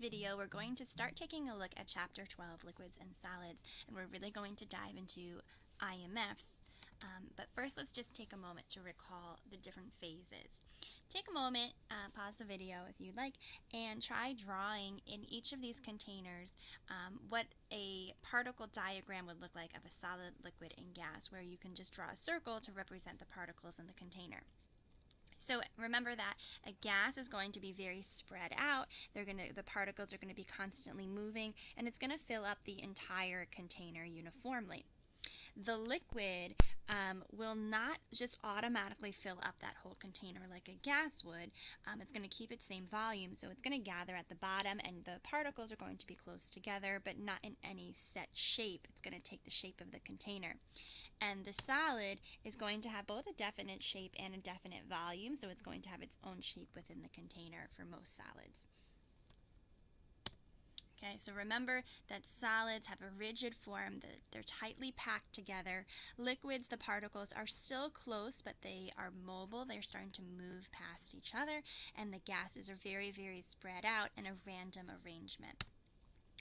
Video, we're going to start taking a look at Chapter 12, Liquids and Solids, and we're really going to dive into IMFs. But first, let's just take a moment to recall the different phases. Take a moment, pause the video if you'd like, and try drawing in each of these containers what a particle diagram would look like of a solid, liquid, and gas, where you can just draw a circle to represent the particles in the container. So remember that a gas is going to be very spread out. The particles are going to be constantly moving, and it's going to fill up the entire container uniformly. The liquid will not just automatically fill up that whole container like a gas would. It's going to keep its same volume, so it's going to gather at the bottom, and the particles are going to be close together, but not in any set shape. It's going to take the shape of the container. And the solid is going to have both a definite shape and a definite volume, so it's going to have its own shape within the container for most solids. Okay, so remember that solids have a rigid form, they're tightly packed together. Liquids, the particles are still close, but they are mobile, they're starting to move past each other, and the gases are very, very spread out in a random arrangement.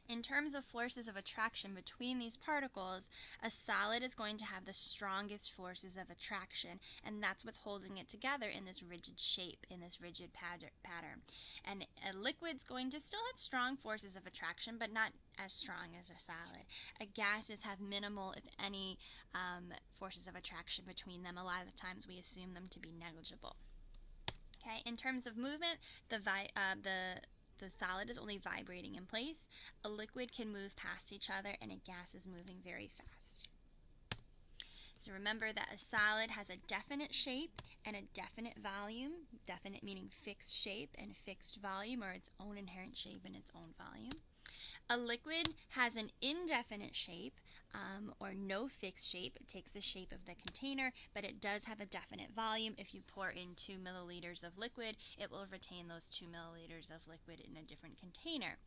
In terms of forces of attraction between these particles, a solid is going to have the strongest forces of attraction, and that's what's holding it together in this rigid shape, in this rigid pattern. And a liquid's going to still have strong forces of attraction, but not as strong as a solid. Gases have minimal, if any, forces of attraction between them. A lot of the times we assume them to be negligible. Okay, in terms of movement, the solid is only vibrating in place. A liquid can move past each other, and a gas is moving very fast. So remember that a solid has a definite shape and a definite volume. Definite meaning fixed shape, and fixed volume, or its own inherent shape and its own volume. A liquid has an indefinite shape or no fixed shape. It takes the shape of the container, but it does have a definite volume. If you pour in 2 milliliters of liquid, it will retain those 2 milliliters of liquid in a different container.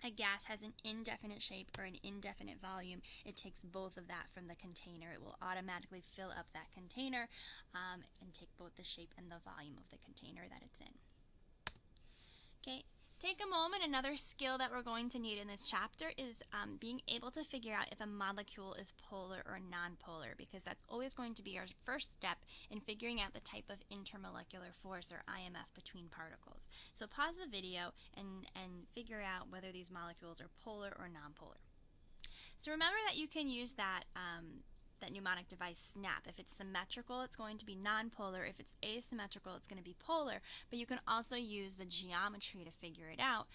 A gas has an indefinite shape or an indefinite volume. It takes both of that from the container. It will automatically fill up that container and take both the shape and the volume of the container that it's in. Okay. Take a moment. Another skill that we're going to need in this chapter is being able to figure out if a molecule is polar or nonpolar, because that's always going to be our first step in figuring out the type of intermolecular force, or IMF, between particles. So pause the video and figure out whether these molecules are polar or nonpolar. So remember that you can use that mnemonic device SNAP. If it's symmetrical, it's going to be nonpolar. If it's asymmetrical, it's going to be polar. But you can also use the geometry to figure it out.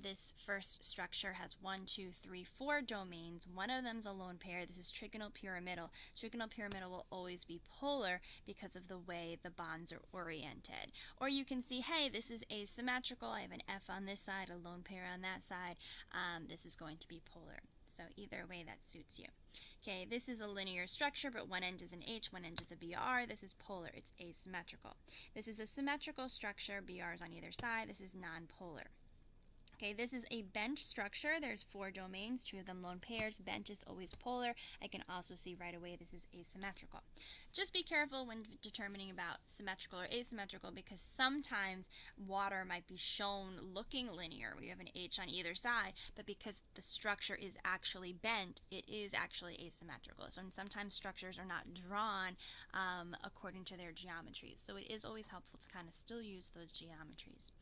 This first structure has 1, 2, 3, 4 domains. One of them is a lone pair. This is trigonal pyramidal. Trigonal pyramidal will always be polar because of the way the bonds are oriented. Or you can see, hey, this is asymmetrical. I have an F on this side, a lone pair on that side. This is going to be polar. So either way, that suits you. Okay, this is a linear structure, but one end is an H, one end is a BR. This is polar. It's asymmetrical. This is a symmetrical structure. BRs on either side. This is nonpolar. Okay, this is a bent structure. There's 4 domains, 2 of them lone pairs. Bent is always polar. I can also see right away this is asymmetrical. Just be careful when determining about symmetrical or asymmetrical, because sometimes water might be shown looking linear. We have an H on either side, but because the structure is actually bent, it is actually asymmetrical. So sometimes structures are not drawn according to their geometries. So it is always helpful to kind of still use those geometries.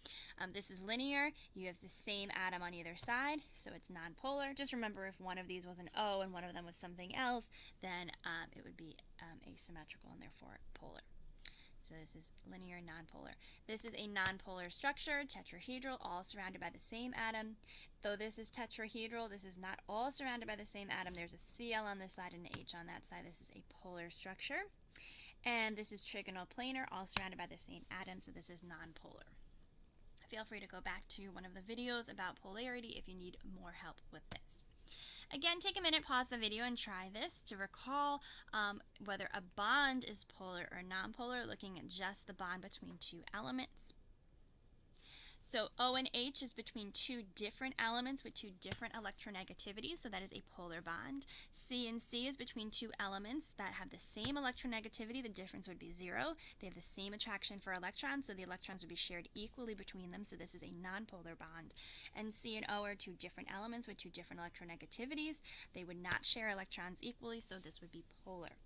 This is linear. You have the same atom on either side, so it's nonpolar. Just remember, if one of these was an O and one of them was something else, then it would be asymmetrical and therefore polar. So this is linear and nonpolar. This is a nonpolar structure, tetrahedral, all surrounded by the same atom. Though this is tetrahedral, this is not all surrounded by the same atom. There's a Cl on this side and an H on that side. This is a polar structure. And this is trigonal-planar, all surrounded by the same atom, so this is nonpolar. Feel free to go back to one of the videos about polarity if you need more help with this. Again, take a minute, pause the video, and try this to recall whether a bond is polar or nonpolar, looking at just the bond between 2 elements. So O and H is between two different elements with two different electronegativities, so that is a polar bond. C and C is between two elements that have the same electronegativity, the difference would be 0. They have the same attraction for electrons, so the electrons would be shared equally between them, so this is a nonpolar bond. And C and O are two different elements with two different electronegativities. They would not share electrons equally, so this would be polar.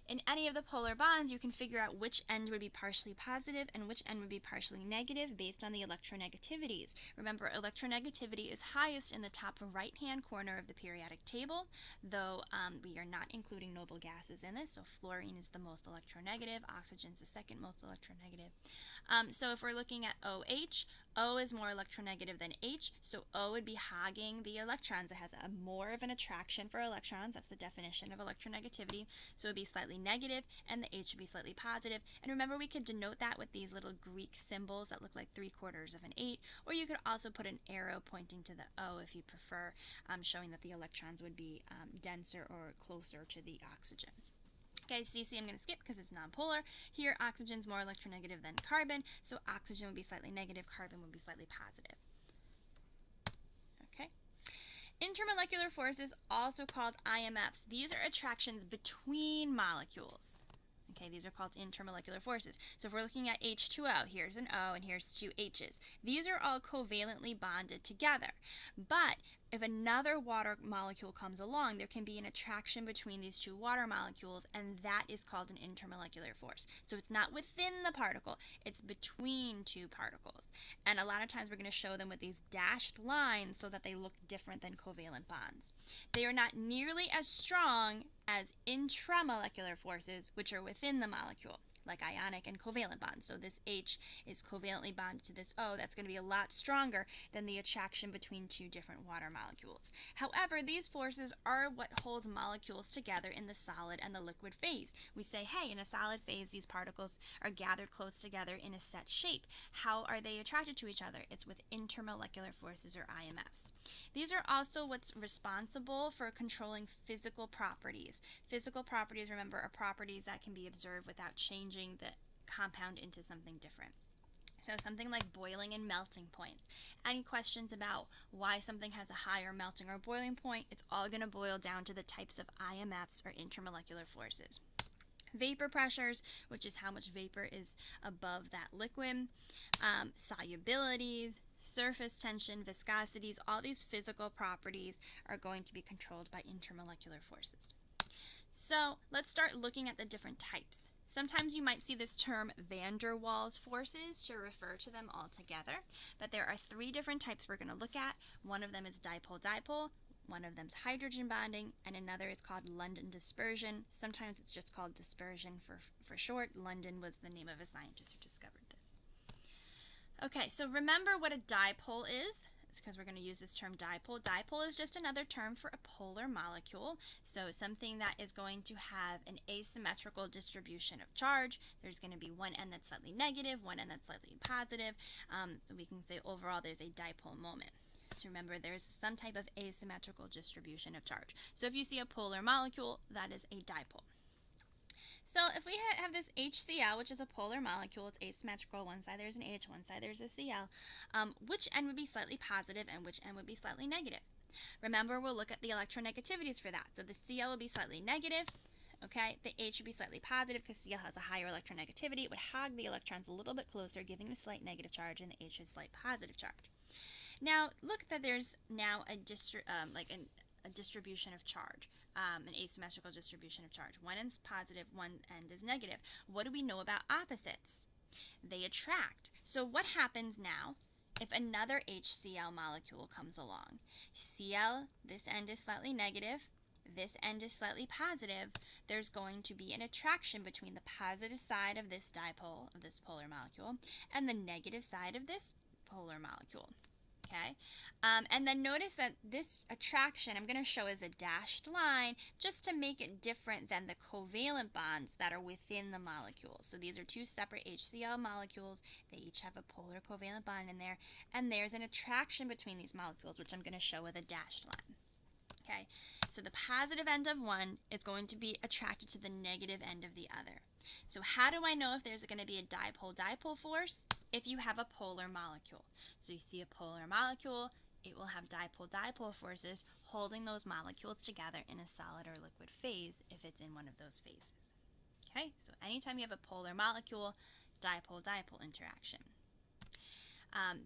In any of the polar bonds, you can figure out which end would be partially positive and which end would be partially negative based on the electronegativities. Remember, electronegativity is highest in the top right-hand corner of the periodic table, though we are not including noble gases in this, so fluorine is the most electronegative, oxygen is the second most electronegative. So if we're looking at OH, O is more electronegative than H, so O would be hogging the electrons. It has more of an attraction for electrons. That's the definition of electronegativity. So it would be slightly negative, and the H would be slightly positive. And remember, we could denote that with these little Greek symbols that look like 3/4 of an 8, or you could also put an arrow pointing to the O if you prefer, showing that the electrons would be denser or closer to the oxygen. Okay, CC I'm going to skip because it's nonpolar. Here, oxygen's more electronegative than carbon, so oxygen would be slightly negative, carbon would be slightly positive. Okay. Intermolecular forces, also called IMFs. These are attractions between molecules. Okay, these are called intermolecular forces. So if we're looking at H2O, here's an O and here's two H's. These are all covalently bonded together. But if another water molecule comes along, there can be an attraction between these two water molecules, and that is called an intermolecular force. So it's not within the particle, it's between two particles. And a lot of times we're going to show them with these dashed lines so that they look different than covalent bonds. They are not nearly as strong as intramolecular forces, which are within the molecule, like ionic and covalent bonds. So this H is covalently bonded to this O. That's going to be a lot stronger than the attraction between two different water molecules. However, these forces are what holds molecules together in the solid and the liquid phase. We say, hey, in a solid phase, these particles are gathered close together in a set shape. How are they attracted to each other? It's with intermolecular forces, or IMFs. These are also what's responsible for controlling physical properties. Physical properties, remember, are properties that can be observed without changing the compound into something different. So something like boiling and melting point. Any questions about why something has a higher melting or boiling point? It's all going to boil down to the types of IMFs, or intermolecular forces. Vapor pressures, which is how much vapor is above that liquid, solubilities, surface tension, viscosities, all these physical properties are going to be controlled by intermolecular forces. So let's start looking at the different types. Sometimes you might see this term van der Waals forces to refer to them all together, but there are 3 different types we're going to look at. One of them is dipole-dipole, one of them is hydrogen bonding, and another is called London dispersion. Sometimes it's just called dispersion for short. London was the name of a scientist who discovered this. Okay, so remember what a dipole is. It's because we're going to use this term dipole. Dipole is just another term for a polar molecule. So something that is going to have an asymmetrical distribution of charge. There's going to be one end that's slightly negative, one end that's slightly positive. So we can say overall there's a dipole moment. So remember, there's some type of asymmetrical distribution of charge. So if you see a polar molecule, that is a dipole. So if we have this HCl, which is a polar molecule, it's asymmetrical. One side there's an H, one side there's a Cl. Which end would be slightly positive and which end would be slightly negative? Remember, we'll look at the electronegativities for that. So the Cl will be slightly negative. Okay, the H would be slightly positive because Cl has a higher electronegativity. It would hog the electrons a little bit closer, giving a slight negative charge, and the H is slight positive charge. Now, look that there's now a distribution of charge. An asymmetrical distribution of charge. One end's positive, one end is negative. What do we know about opposites? They attract. So what happens now if another HCl molecule comes along? Cl, this end is slightly negative, this end is slightly positive. There's going to be an attraction between the positive side of this dipole, of this polar molecule, and the negative side of this polar molecule. Okay, and then notice that this attraction I'm going to show as a dashed line just to make it different than the covalent bonds that are within the molecule. So these are 2 separate HCl molecules. They each have a polar covalent bond in there, and there's an attraction between these molecules, which I'm going to show with a dashed line. Okay, so the positive end of one is going to be attracted to the negative end of the other. So how do I know if there's going to be a dipole-dipole force? if you have a polar molecule. So you see a polar molecule, it will have dipole-dipole forces holding those molecules together in a solid or liquid phase if it's in one of those phases. Okay, so anytime you have a polar molecule, dipole-dipole interaction.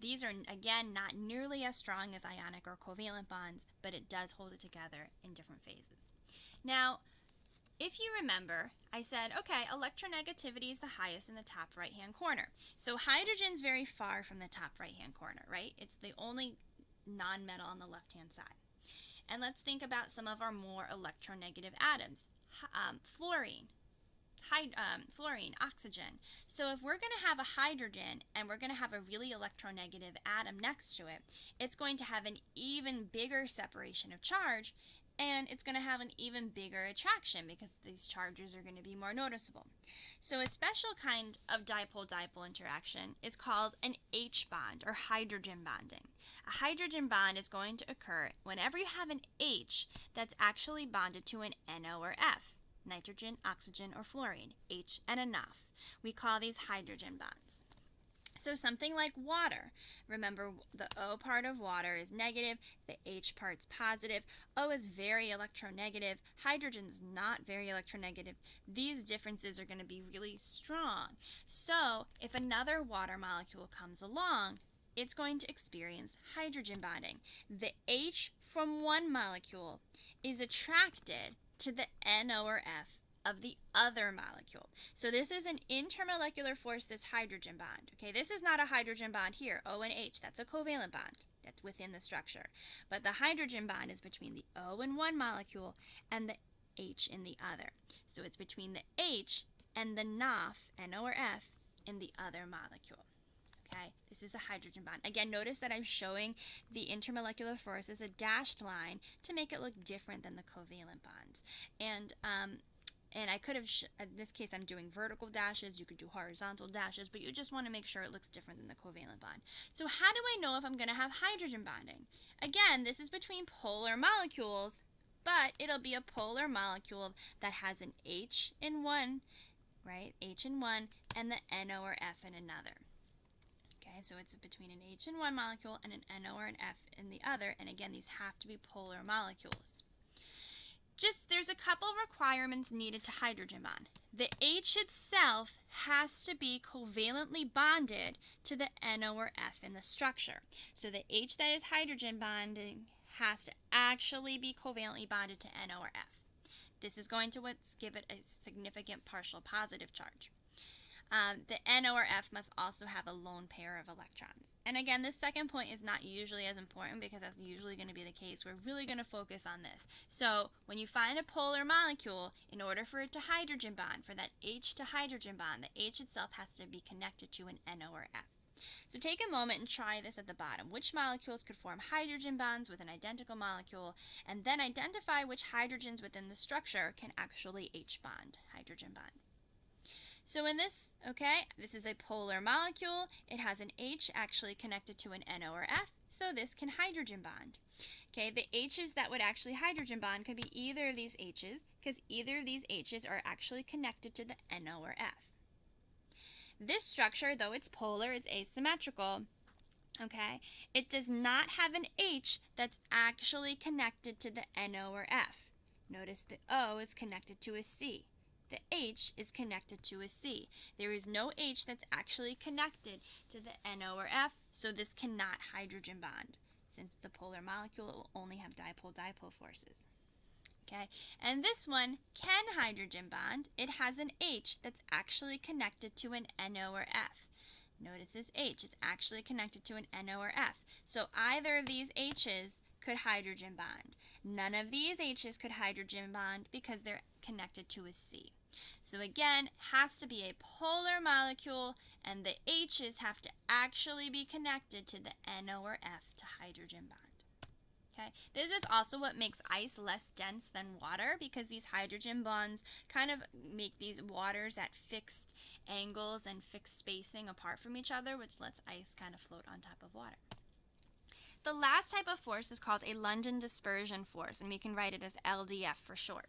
These are, again, not nearly as strong as ionic or covalent bonds, but it does hold it together in different phases. Now, if you remember, I said, okay, electronegativity is the highest in the top right-hand corner. So hydrogen's very far from the top right-hand corner, right? It's the only non-metal on the left-hand side. And let's think about some of our more electronegative atoms. Fluorine, oxygen. So if we're going to have a hydrogen and we're going to have a really electronegative atom next to it, it's going to have an even bigger separation of charge, and it's going to have an even bigger attraction because these charges are going to be more noticeable. So a special kind of dipole-dipole interaction is called an H bond, or hydrogen bonding. A hydrogen bond is going to occur whenever you have an H that's actually bonded to an NO or F, nitrogen, oxygen, or fluorine, H and a NOF. We call these hydrogen bonds. So something like water. Remember, the O part of water is negative, the H part's positive. O is very electronegative, hydrogen's not very electronegative. These differences are going to be really strong. So if another water molecule comes along, it's going to experience hydrogen bonding. The H from one molecule is attracted to the NO or F of the other molecule. So this is an intermolecular force, this hydrogen bond. Okay, this is not a hydrogen bond here, O and H. That's a covalent bond. That's within the structure. But the hydrogen bond is between the O in one molecule and the H in the other. So it's between the H and the NOF, NO or F, in the other molecule. Okay, this is a hydrogen bond. Again, notice that I'm showing the intermolecular force as a dashed line to make it look different than the covalent bonds. And I could have, in this case I'm doing vertical dashes, you could do horizontal dashes, but you just want to make sure it looks different than the covalent bond. So how do I know if I'm going to have hydrogen bonding? Again, this is between polar molecules, but it'll be a polar molecule that has an H in one, right, H in one, and the NO or F in another. Okay, so it's between an H in one molecule and an NO or an F in the other, and again, these have to be polar molecules. There's a couple requirements needed to hydrogen bond. The H itself has to be covalently bonded to the NO or F in the structure. So the H that is hydrogen bonding has to actually be covalently bonded to NO or F. This is going to give it a significant partial positive charge. The NO or F must also have a lone pair of electrons. And again, this second point is not usually as important because that's usually going to be the case. We're really going to focus on this. So when you find a polar molecule, in order for it to hydrogen bond, for that H to hydrogen bond, the H itself has to be connected to an NO or F. So take a moment and try this at the bottom. Which molecules could form hydrogen bonds with an identical molecule, and then identify which hydrogens within the structure can actually H bond, hydrogen bond. So in this, this is a polar molecule. It has an H actually connected to an NO or F, so this can hydrogen bond. Okay, the H's that would actually hydrogen bond could be either of these H's, because either of these H's are actually connected to the NO or F. This structure, though it's polar, it's asymmetrical, okay, it does not have an H that's actually connected to the NO or F. Notice the O is connected to a C. The H is connected to a C. There is no H that's actually connected to the NO or F, so this cannot hydrogen bond. Since it's a polar molecule, it will only have dipole-dipole forces. Okay, and this one can hydrogen bond. It has an H that's actually connected to an NO or F. Notice this H is actually connected to an NO or F. So either of these H's could hydrogen bond. None of these H's could hydrogen bond because they're connected to a C. So again, has to be a polar molecule, and the H's have to actually be connected to the NO or F to hydrogen bond. Okay, this is also what makes ice less dense than water, because these hydrogen bonds kind of make these waters at fixed angles and fixed spacing apart from each other, which lets ice kind of float on top of water. The last type of force is called a London dispersion force, and we can write it as LDF for short.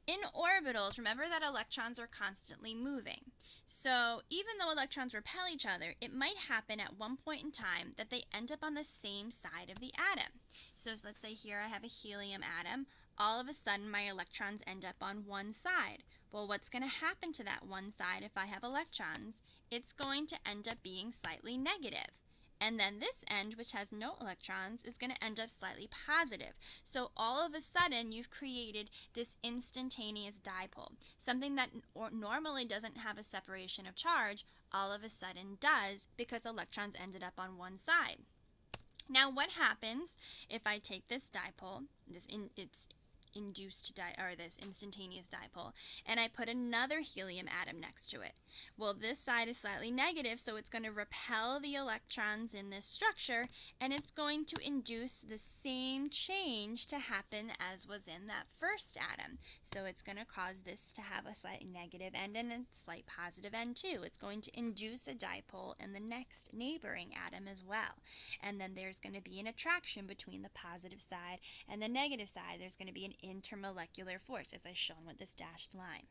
In orbitals, remember that electrons are constantly moving. So even though electrons repel each other, it might happen at one point in time that they end up on the same side of the atom. So let's say here I have a helium atom. All of a sudden my electrons end up on one side. Well, what's going to happen to that one side if I have electrons? It's going to end up being slightly negative. And then this end, which has no electrons, is going to end up slightly positive. So all of a sudden, you've created this instantaneous dipole. Something that normally doesn't have a separation of charge, all of a sudden does because electrons ended up on one side. Now, what happens if I take this dipole, this instantaneous dipole, and I put another helium atom next to it? Well, this side is slightly negative, so it's going to repel the electrons in this structure, and it's going to induce the same change to happen as was in that first atom. So it's going to cause this to have a slight negative end and a slight positive end too. It's going to induce a dipole in the next neighboring atom as well. And then there's going to be an attraction between the positive side and the negative side. There's going to be an intermolecular force, as I've shown with this dashed line.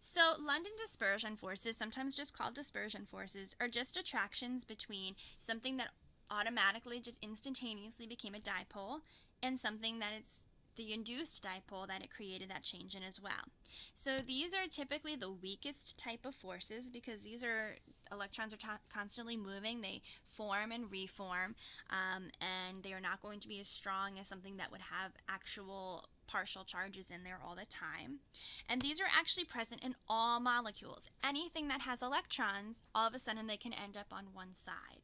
So London dispersion forces, sometimes just called dispersion forces, are just attractions between something that automatically just instantaneously became a dipole and something that it's the induced dipole that it created that change in as well. So these are typically the weakest type of forces because these are electrons are constantly moving. They form and reform, and they are not going to be as strong as something that would have actual partial charges in there all the time. And these are actually present in all molecules. Anything that has electrons, all of a sudden they can end up on one side.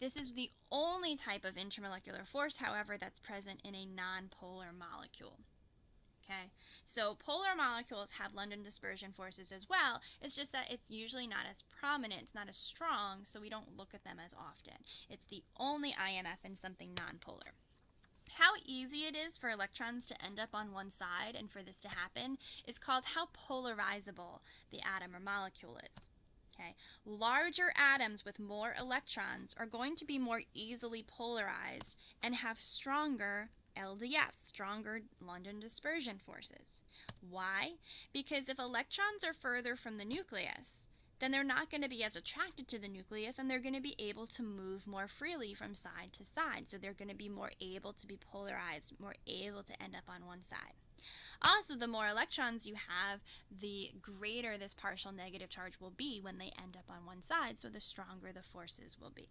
This is the only type of intermolecular force, however, that's present in a nonpolar molecule. Okay, so polar molecules have London dispersion forces as well. It's just that it's usually not as prominent, it's not as strong, so we don't look at them as often. It's the only IMF in something nonpolar. How easy it is for electrons to end up on one side and for this to happen is called how polarizable the atom or molecule is. Okay. Larger atoms with more electrons are going to be more easily polarized and have stronger LDFs, stronger London dispersion forces. Why? Because if electrons are further from the nucleus, then they're not going to be as attracted to the nucleus and they're going to be able to move more freely from side to side. So they're going to be more able to be polarized, more able to end up on one side. Also, the more electrons you have, the greater this partial negative charge will be when they end up on one side, so the stronger the forces will be.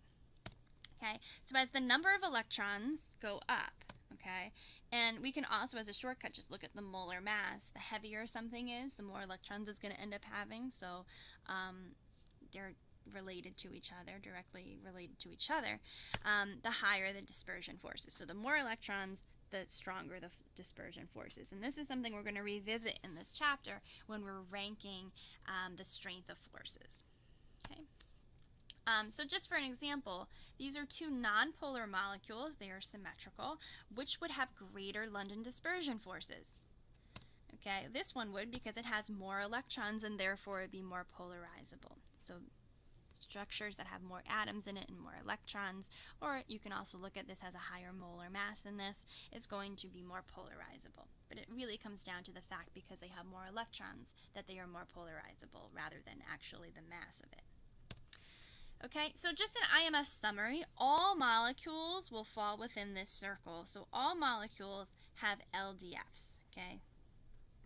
Okay, so as the number of electrons go up, okay, and we can also, as a shortcut, just look at the molar mass. The heavier something is, the more electrons it's going to end up having, so they're related to each other, directly related to each other, the higher the dispersion forces. So the more electrons, the stronger the dispersion forces. And this is something we're going to revisit in this chapter when we're ranking the strength of forces. Okay. So just for an example, these are two nonpolar molecules. They are symmetrical. Which would have greater London dispersion forces? Okay, this one would because it has more electrons and therefore it would be more polarizable. So structures that have more atoms in it and more electrons, or you can also look at this as a higher molar mass than this, is going to be more polarizable. But it really comes down to the fact because they have more electrons that they are more polarizable rather than actually the mass of it. Okay, so just an IMF summary, all molecules will fall within this circle. So all molecules have LDFs, okay?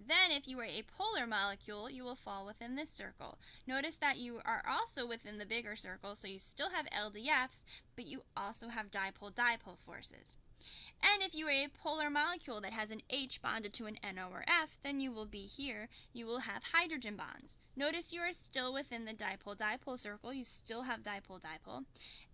Then if you are a polar molecule, you will fall within this circle. Notice that you are also within the bigger circle, so you still have LDFs, but you also have dipole-dipole forces. And if you are a polar molecule that has an H bonded to an NO or F, then you will be here. You will have hydrogen bonds. Notice you are still within the dipole-dipole circle. You still have dipole-dipole.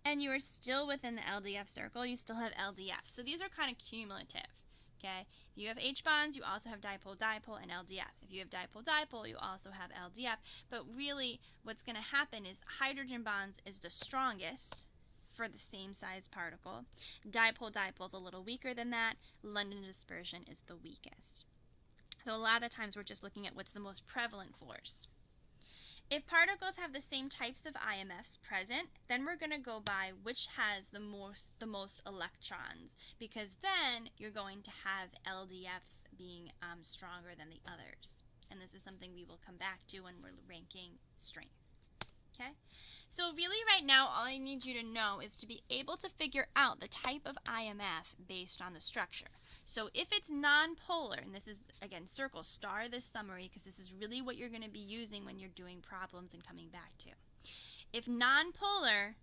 And you are still within the LDF circle. You still have LDF. So these are kind of cumulative. Okay, if you have H bonds, you also have dipole-dipole and LDF. If you have dipole-dipole, you also have LDF. But really, what's going to happen is hydrogen bonds is the strongest for the same size particle. Dipole-dipole is a little weaker than that. London dispersion is the weakest. So a lot of times we're just looking at what's the most prevalent force. If particles have the same types of IMFs present, then we're going to go by which has the most electrons, because then you're going to have LDFs being stronger than the others. And this is something we will come back to when we're ranking strength. Okay? So really right now, all I need you to know is to be able to figure out the type of IMF based on the structure. So if it's nonpolar, and this is, again, circle, star this summary, because this is really what you're going to be using when you're doing problems and coming back to. If nonpolar,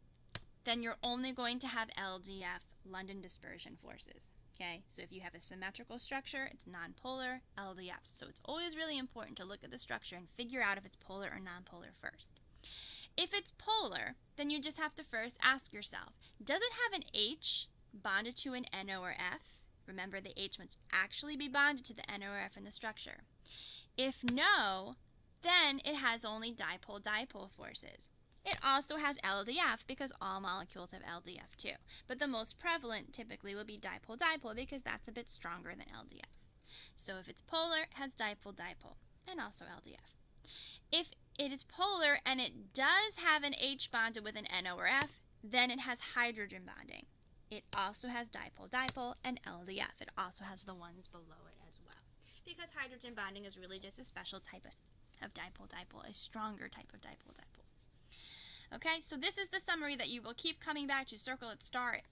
then you're only going to have LDF, London dispersion forces. Okay, so if you have a symmetrical structure, it's nonpolar, LDF. So it's always really important to look at the structure and figure out if it's polar or nonpolar first. If it's polar, then you just have to first ask yourself, does it have an H bonded to an NO or F? Remember, the H must actually be bonded to the NO or F in the structure. If no, then it has only dipole-dipole forces. It also has LDF because all molecules have LDF too. But the most prevalent typically will be dipole-dipole because that's a bit stronger than LDF. So if it's polar, it has dipole-dipole and also LDF. If it is polar and it does have an H bonded with an NO or F, then it has hydrogen bonding. It also has dipole-dipole and LDF. It also has the ones below it as well. Because hydrogen bonding is really just a special type of dipole-dipole, a stronger type of dipole-dipole. Okay, so this is the summary that you will keep coming back to. Circle it, star it.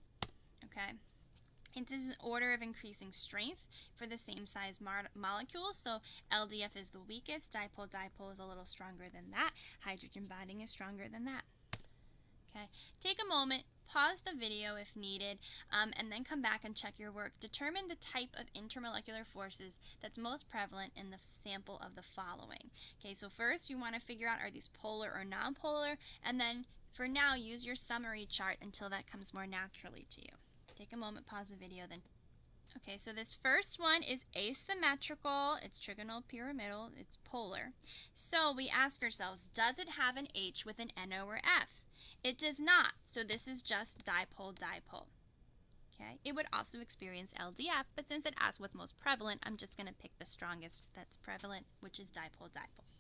Okay. And this is an order of increasing strength for the same size molecules. So LDF is the weakest, dipole-dipole is a little stronger than that, hydrogen bonding is stronger than that. Okay, take a moment, pause the video if needed, and then come back and check your work. Determine the type of intermolecular forces that's most prevalent in the sample of the following. Okay, so first you want to figure out, are these polar or nonpolar, and then for now use your summary chart until that comes more naturally to you. Take a moment, pause the video, then. Okay, so this first one is asymmetrical, it's trigonal pyramidal, it's polar. So we ask ourselves, does it have an H with an NO or F? It does not, so this is just dipole-dipole. Okay, it would also experience LDF, but since it asks what's most prevalent, I'm just going to pick the strongest that's prevalent, which is dipole-dipole.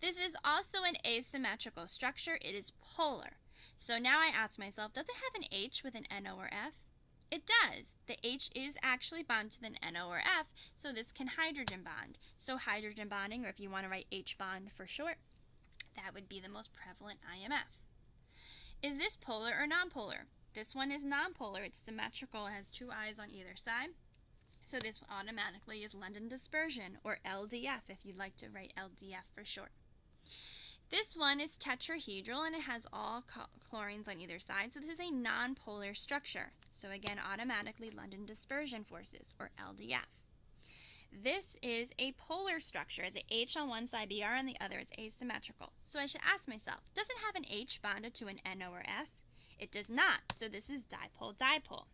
This is also an asymmetrical structure, it is polar. So now I ask myself, does it have an H with an NO or F? It does. The H is actually bonded to the NO or F, so this can hydrogen bond. So hydrogen bonding, or if you want to write H bond for short, that would be the most prevalent IMF. Is this polar or nonpolar? This one is nonpolar. It's symmetrical. It has two eyes on either side. So this automatically is London dispersion, or LDF, if you'd like to write LDF for short. This one is tetrahedral, and it has all chlorines on either side, so this is a nonpolar structure. So again, automatically London dispersion forces, or LDF. This is a polar structure. It's an H on one side, Br on the other. It's asymmetrical. So I should ask myself, does it have an H bonded to an NO or F? It does not, so this is dipole-dipole.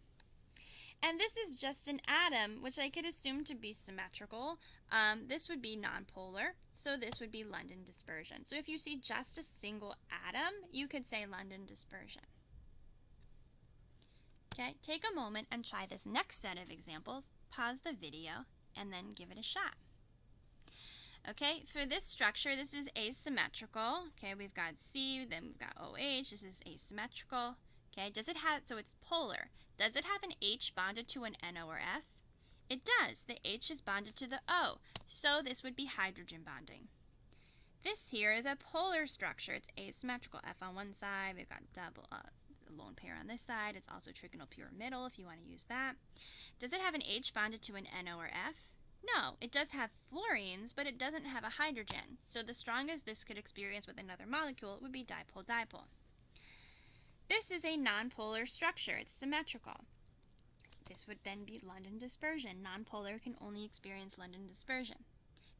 And this is just an atom, which I could assume to be symmetrical. This would be nonpolar, so this would be London dispersion. So if you see just a single atom, you could say London dispersion. Okay, take a moment and try this next set of examples. Pause the video and then give it a shot. Okay, for this structure, this is asymmetrical. Okay, we've got C, then we've got OH. This is asymmetrical. Okay, does it have, so it's polar. Does it have an H bonded to an NO or F? It does. The H is bonded to the O, so this would be hydrogen bonding. This here is a polar structure. It's asymmetrical. F on one side, we've got double lone pair on this side. It's also trigonal pyramidal if you want to use that. Does it have an H bonded to an NO or F? No, it does have fluorines, but it doesn't have a hydrogen. So the strongest this could experience with another molecule would be dipole-dipole. This is a nonpolar structure. It's symmetrical. This would then be London dispersion. Nonpolar can only experience London dispersion.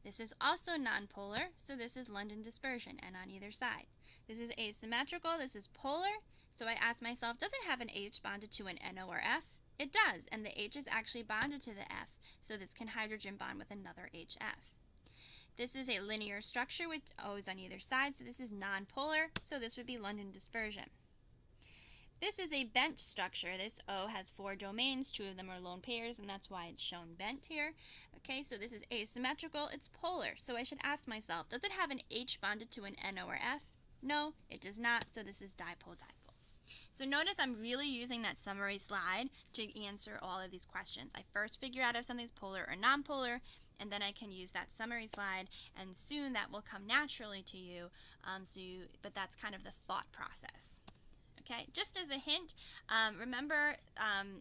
This is also nonpolar, so this is London dispersion, and on either side. This is asymmetrical. This is polar. So I ask myself, does it have an H bonded to an NO or F? It does, and the H is actually bonded to the F, so this can hydrogen bond with another HF. This is a linear structure with O's on either side, so this is nonpolar, so this would be London dispersion. This is a bent structure. This O has 4 domains. 2 of them are lone pairs, and that's why it's shown bent here. Okay, so this is asymmetrical. It's polar. So I should ask myself, does it have an H bonded to an NO or F? No, it does not. So this is dipole-dipole. So notice I'm really using that summary slide to answer all of these questions. I first figure out if something's polar or nonpolar, and then I can use that summary slide, and soon that will come naturally to you. But that's kind of the thought process. Okay, just as a hint, remember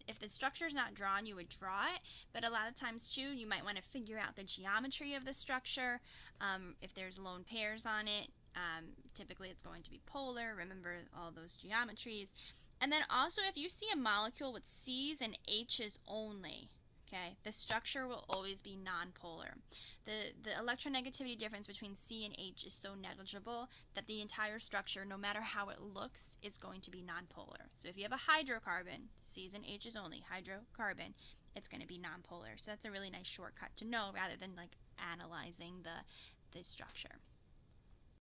if the structure is not drawn, you would draw it, but a lot of times too, you might want to figure out the geometry of the structure. If there's lone pairs on it, typically it's going to be polar. Remember all those geometries. And then also, if you see a molecule with C's and H's only, okay, the structure will always be nonpolar. The electronegativity difference between C and H is so negligible that the entire structure, no matter how it looks, is going to be nonpolar. So if you have a hydrocarbon, C's and H's only, hydrocarbon, it's going to be nonpolar. So that's a really nice shortcut to know rather than like analyzing the structure.